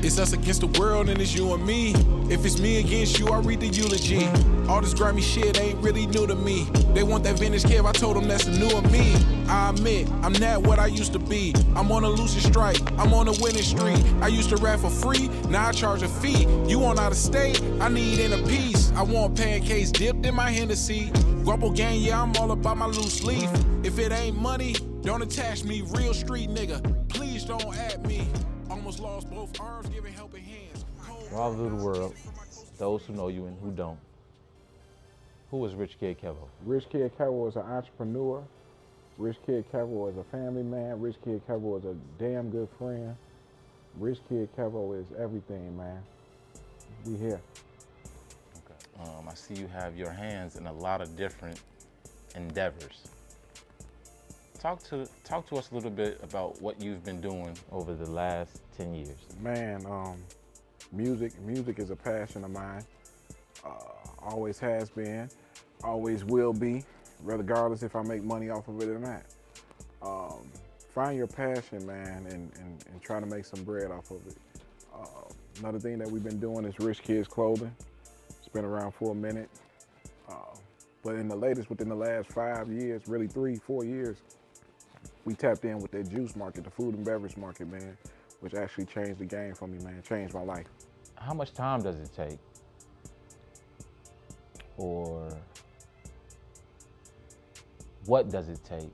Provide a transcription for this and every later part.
It's us against the world and it's you and me. If it's me against you, I read the eulogy. All this grimy shit ain't really new to me. They want that vintage Kev, I told them that's the new of me. I admit, I'm not what I used to be. I'm on a losing strike, I'm on a winning streak. I used to rap for free, now I charge a fee. You want out of state, I need inner peace. I want pancakes dipped in my Hennessy. Grubble gang, yeah, I'm all about my loose leaf. If it ain't money, don't attach me. Real street nigga, please don't at me. Almost lost both arms, giving helping hands. All over the world, those who know you and who don't. Who is Richkid Kevo? Richkid Kevo is an entrepreneur. Richkid Kevo is a family man. Richkid Kevo is a damn good friend. Richkid Kevo is everything, man. We here. Okay. I see you have your hands in a lot of different endeavors. Talk to us a little bit about what you've been doing over the last 10 years. Man, music is a passion of mine. Always has been, always will be, regardless if I make money off of it or not. Find your passion, man, and try to make some bread off of it. Another thing that we've been doing is Rich Kids Clothing. It's been around for a minute. But within the last 5 years, really 3-4 years, we tapped in with that juice market, the food and beverage market, man, which actually changed the game for me, man, changed my life. How much time does it take? Or what does it take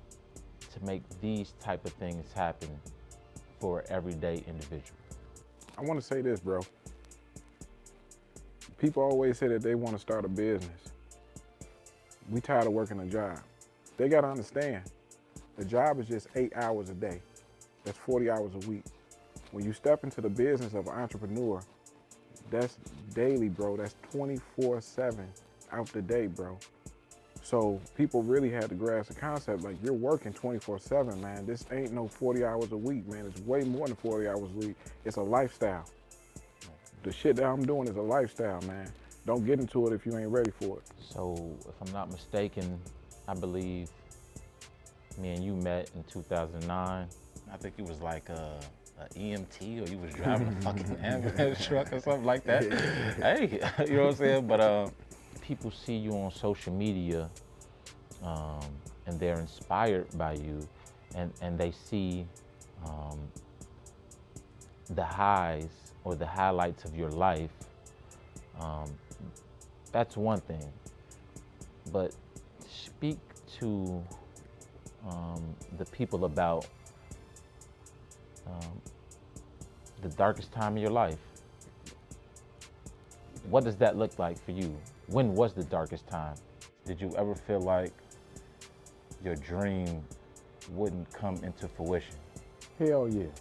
to make these type of things happen for an everyday individual? I want to say this, bro. People always say that they want to start a business. We tired of working a job. They got to understand, the job is just 8 hours a day. That's 40 hours a week. When you step into the business of an entrepreneur, that's daily, bro. That's 24/7 out the day, bro. So people really had to grasp the concept, like, you're working 24/7, man. This ain't no 40 hours a week, man. It's way more than 40 hours a week. It's a lifestyle. The shit that I'm doing is a lifestyle, man. Don't get into it if you ain't ready for it. So if I'm not mistaken, I believe me and you met in 2009. I think it was like a EMT, or you was driving a fucking ambulance truck or something like that. Hey, you know what I'm saying? But people see you on social media and they're inspired by you, and they see the highs or the highlights of your life. That's one thing. But speak to the people about the darkest time of your life. What does that look like for you? When was the darkest time? Did you ever feel like your dream wouldn't come into fruition? Hell yeah.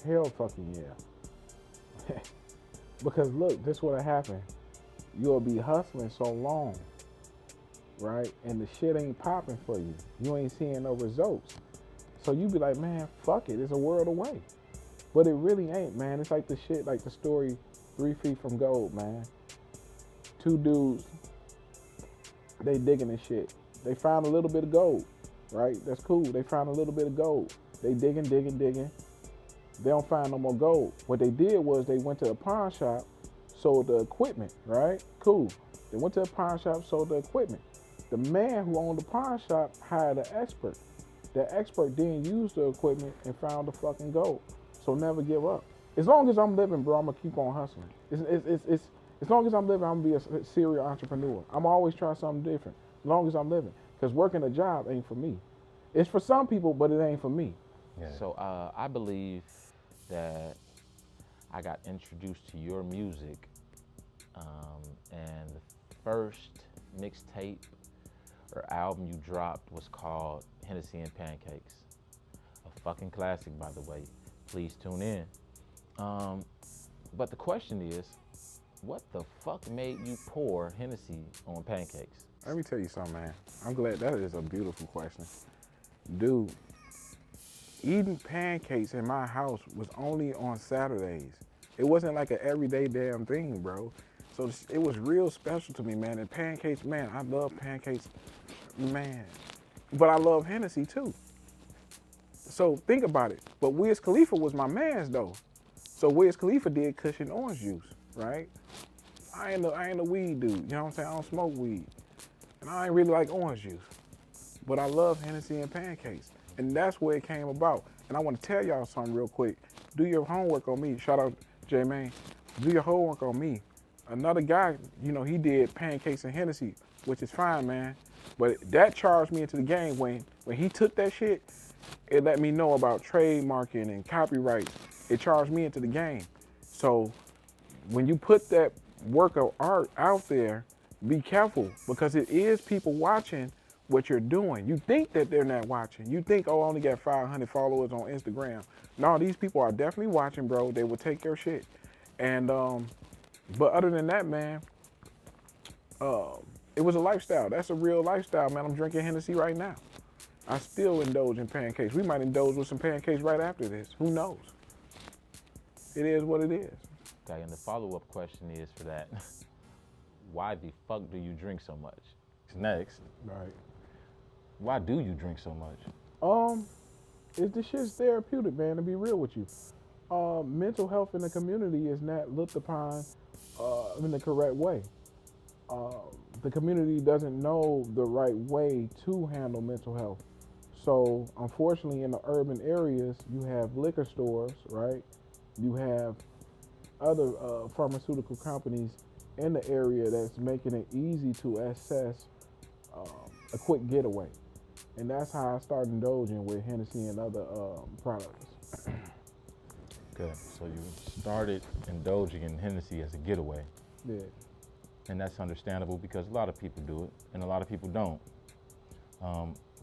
Hell fucking yeah. Because look, this what'll happen. You'll be hustling so long, right? And the shit ain't popping for you. You ain't seeing no results. So you be like, man, fuck it, it's a world away. But it really ain't, man. It's like the shit, like the story 3 Feet from Gold, man. Two dudes, they digging this shit. They found a little bit of gold, right? That's cool. They found a little bit of gold. They digging. They don't find no more gold. What they did was they went to a pawn shop, sold the equipment, right? Cool. They went to a pawn shop, sold the equipment. The man who owned the pawn shop hired an expert. That expert then used the equipment and found the fucking gold. So never give up. As long as I'm living, bro, I'm gonna keep on hustling. As long as I'm living, I'm gonna be a serial entrepreneur. I'm always trying something different. As long as I'm living. Because working a job ain't for me. It's for some people, but it ain't for me. Yeah. So I believe that I got introduced to your music, and the first mixtape or album you dropped was called Hennessy and Pancakes. A fucking classic, by the way. Please tune in. But the question is, what the fuck made you pour Hennessy on pancakes? Let me tell you something, man. I'm glad. That is a beautiful question. Dude, eating pancakes in my house was only on Saturdays. It wasn't like an everyday damn thing, bro. So it was real special to me, man. And pancakes, man, I love pancakes, man. But I love Hennessy too. So think about it. But Wiz Khalifa was my man's though. So Wiz Khalifa did cushion orange juice, right? I ain't a weed dude, you know what I'm saying? I don't smoke weed. And I ain't really like orange juice. But I love Hennessy and Pancakes. And that's where it came about. And I want to tell y'all something real quick. Do your homework on me. Shout out J-Main. Do your homework on me. Another guy, you know, he did Pancakes and Hennessy, which is fine, man. But that charged me into the game when he took that shit, it let me know about trademarking and copyright. It charged me into the game. So when you put that work of art out there, be careful because it is people watching what you're doing. You think that they're not watching. You think, oh, I only got 500 followers on Instagram. No, these people are definitely watching, bro. They will take your shit. And, but other than that, man, it was a lifestyle. That's a real lifestyle, man. I'm drinking Hennessy right now. I still indulge in pancakes. We might indulge with some pancakes right after this. Who knows? It is what it is. Okay, and the follow-up question is for that, why the fuck do you drink so much? Next. Right. Why do you drink so much? The shit's therapeutic, man, to be real with you. Mental health in the community is not looked upon in the correct way. The community doesn't know the right way to handle mental health. So, unfortunately, in the urban areas, you have liquor stores, right? You have other pharmaceutical companies in the area that's making it easy to access a quick getaway. And that's how I started indulging with Hennessy and other products. Good. So you started indulging in Hennessy as a getaway. Yeah. And that's understandable because a lot of people do it and a lot of people don't.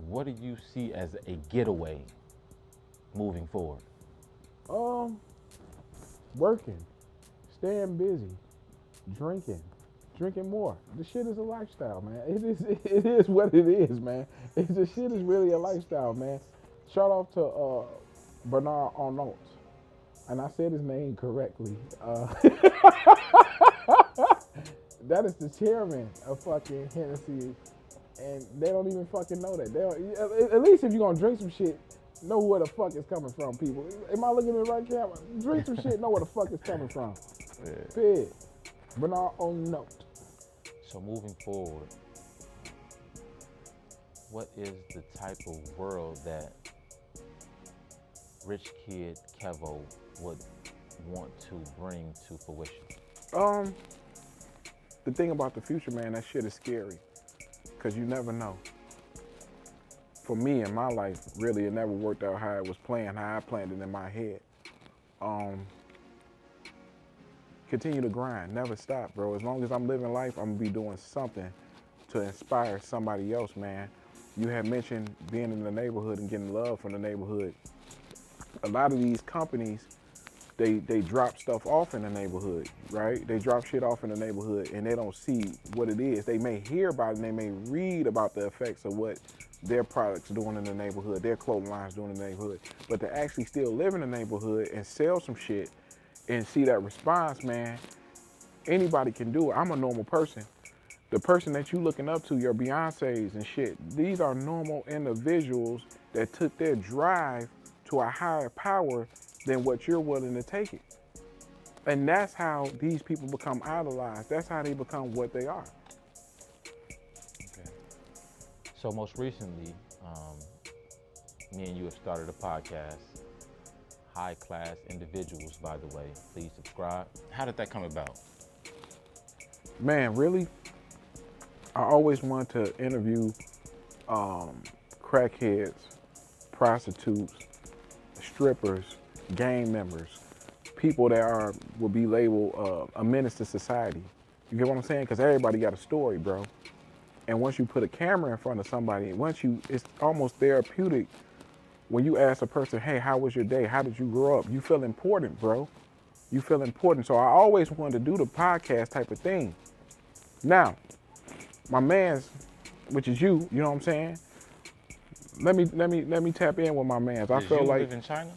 What do you see as a getaway moving forward? Working, staying busy, drinking more. The shit is a lifestyle, man. It is what it is, man. The shit is really a lifestyle, man. Shout out to Bernard Arnault. And I said his name correctly. That is the chairman of fucking Hennessy, and they don't even fucking know that. They don't, at least if you're gonna drink some shit, know where the fuck it's coming from, people. Am I looking at the right camera? Drink some shit, know where the fuck it's coming from. Yeah. Pig. Bernard Arnault. So moving forward, what is the type of world that Richkid Kevo would want to bring to fruition? The thing about the future, man, that shit is scary. Cause you never know. For me in my life, really, it never worked out how it was planned, how I planned it in my head. Continue to grind, never stop, bro. As long as I'm living life, I'm gonna be doing something to inspire somebody else, man. You had mentioned being in the neighborhood and getting love from the neighborhood. A lot of these companies, they drop stuff off in the neighborhood, right? They drop shit off in the neighborhood and they don't see what it is. They may hear about it and they may read about the effects of what their products doing in the neighborhood, their clothing lines doing in the neighborhood. But to actually still live in the neighborhood and sell some shit and see that response, man, anybody can do it. I'm a normal person. The person that you looking up to, your Beyoncés and shit, these are normal individuals that took their drive to a higher power than what you're willing to take it. And that's how these people become idolized. That's how they become what they are. Okay. So most recently, me and you have started a podcast, High Class Individuals, by the way. Please subscribe. How did that come about? Man, really? I always wanted to interview crackheads, prostitutes, strippers, gang members, people that will be labeled a menace to society. You get what I'm saying? Because everybody got a story, bro. And once you put a camera in front of somebody, it's almost therapeutic when you ask a person, hey, how was your day? How did you grow up? You feel important, bro. You feel important. So I always wanted to do the podcast type of thing. Now, my man's, which is you know what I'm saying? Let me tap in with my man's. I feel like. Does you live in China?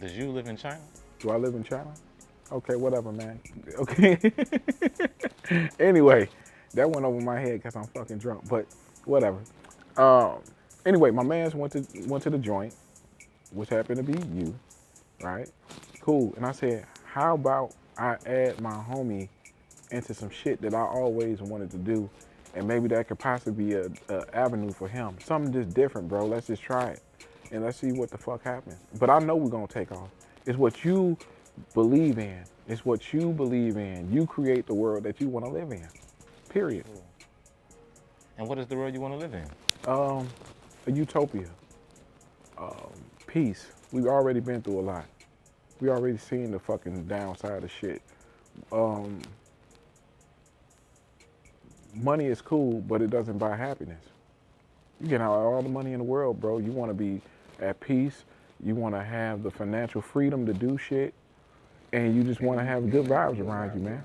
Does you live in China? Do I live in China? Okay, whatever, man. Okay. Anyway, that went over my head because I'm fucking drunk, but whatever. Anyway, my man's went to the joint, which happened to be you, right? Cool. And I said, how about I add my homie into some shit that I always wanted to do, and maybe that could possibly be a avenue for him. Something just different, bro. Let's just try it, and let's see what the fuck happens. But I know we're gonna take off. It's what you believe in. It's what you believe in. You create the world that you want to live in. Period. And what is the world you want to live in? A utopia. Peace. We've already been through a lot. We already seen the fucking downside of shit. Money is cool, but it doesn't buy happiness. You can have all the money in the world, bro. You want to be at peace. You want to have the financial freedom to do shit. And you just want to have good vibes around you, man.